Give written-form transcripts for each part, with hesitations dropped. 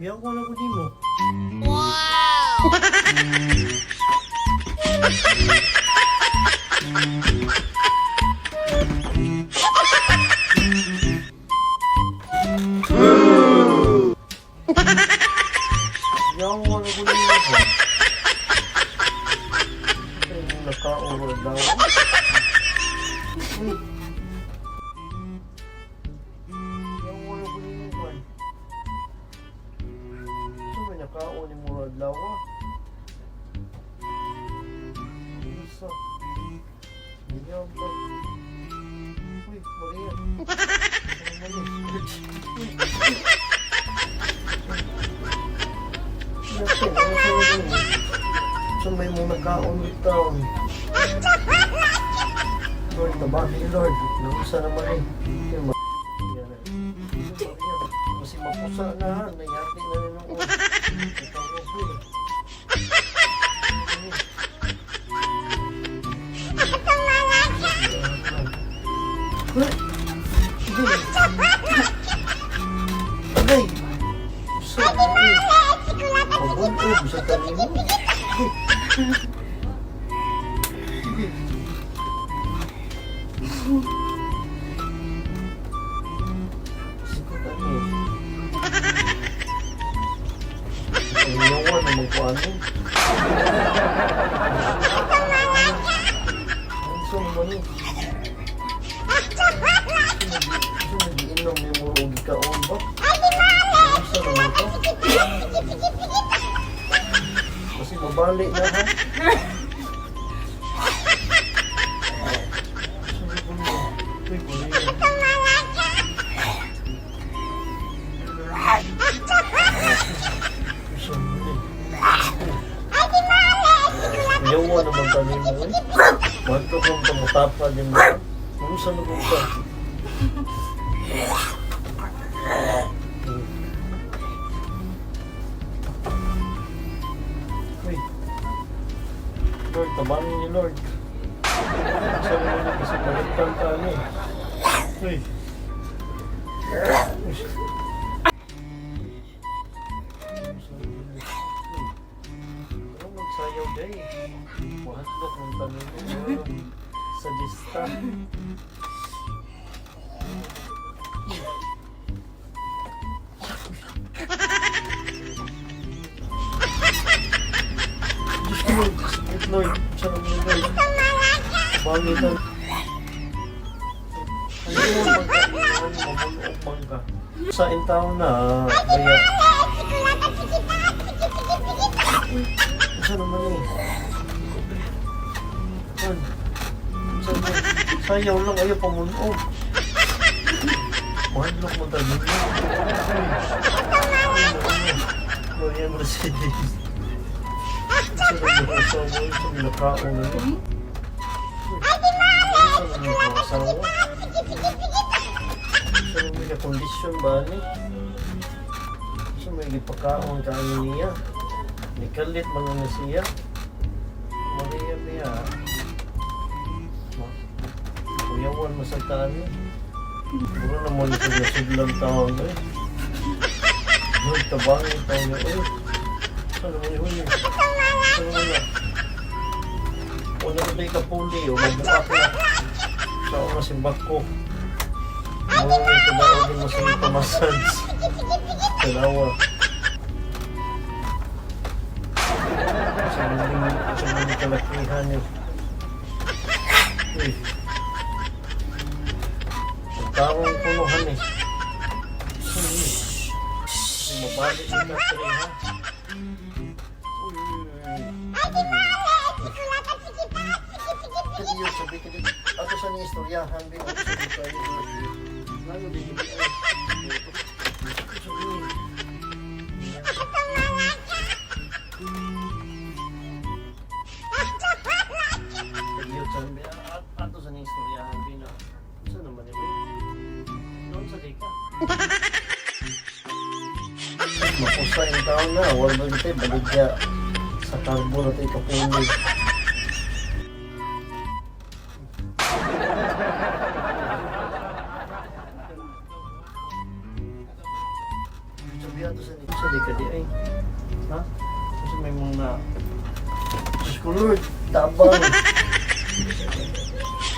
Iyan ko na ko di mo. Iyan ko na ko di mo. Nakaurod daw. Nakaon ni Murad Lawa. Isa. Ganyan pa. Uy, Maria. Saan may mong nakaon dito? Lord, tabaki Lord. Nausa naman eh. Kasi mapusa na ha. Nayati na rin ako. Agay! Pabon ko, bisa tayo mo. Ayawan na magpaano. Ang saan naman eh. Nag-iinom ni mo o gikaon ba? Ang saan naman ka? Kasi mabalik na ha. Uy, kunin. Yawa naman kami mo eh. Manto kong tamutapa din mo. Kung saan na kong ka? Uy. Lord, tabangin niyo Lord. Saan naman na kasi baliktang ka ano eh. Uy. Sayaw day. Mahatlok ng tanong mo sa dista. Diyos ko Lord, sakit Lord. Saan mo Lord? Bangin na. Ano mo mabunuok bangka? Sa intao na, kaya... Saan naman eh? Sayaw lang, ayaw pamunog. Mahadlok mo tayo nyo. Marian Mercedes. Saan naman yung asawa? Saan nakaon na yun? Saan naman yung asawa? Saan naman yung kondisyon ba ni? Saan naman yung pagkaon kain niya? Nikalit man na siya. Maria niya. Kuyawan masagtaan niya. Puro naman ito na sudlang taon eh. Lord, tabangin taon niya. Eh, saan naman yun eh? Saan naman na? O nakatay ka puli o mabukat na. Saan na simbak ko. Mawawin ka ba o din mo sa ito massage. Dalawa. Sa mga kalakihan niyo. Uy. Pagkawang punuhan eh. Mabalik yung battery ha. Uy. Kasi yun sabi ko din. Ato sa niya istoryahan din. Ato sa niya tayo. Lalo din yung ato sa niya istoryahan din na saan naman yun? Noon sa dika. Mapusa yung taon na. Wala ba dito baligya sa karbo na tayo kapuloy. Sabi ato sa dika ko, Lord. Tabang.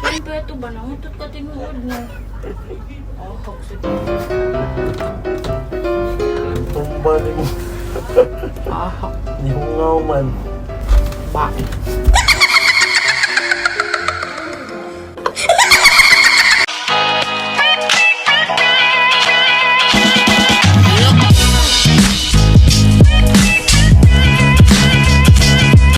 Yan pa ito ba? Nangutot ka tinuod mo. Oh, hoksit. Tumba ni mo. Ah, Ni hungaw man. bakit?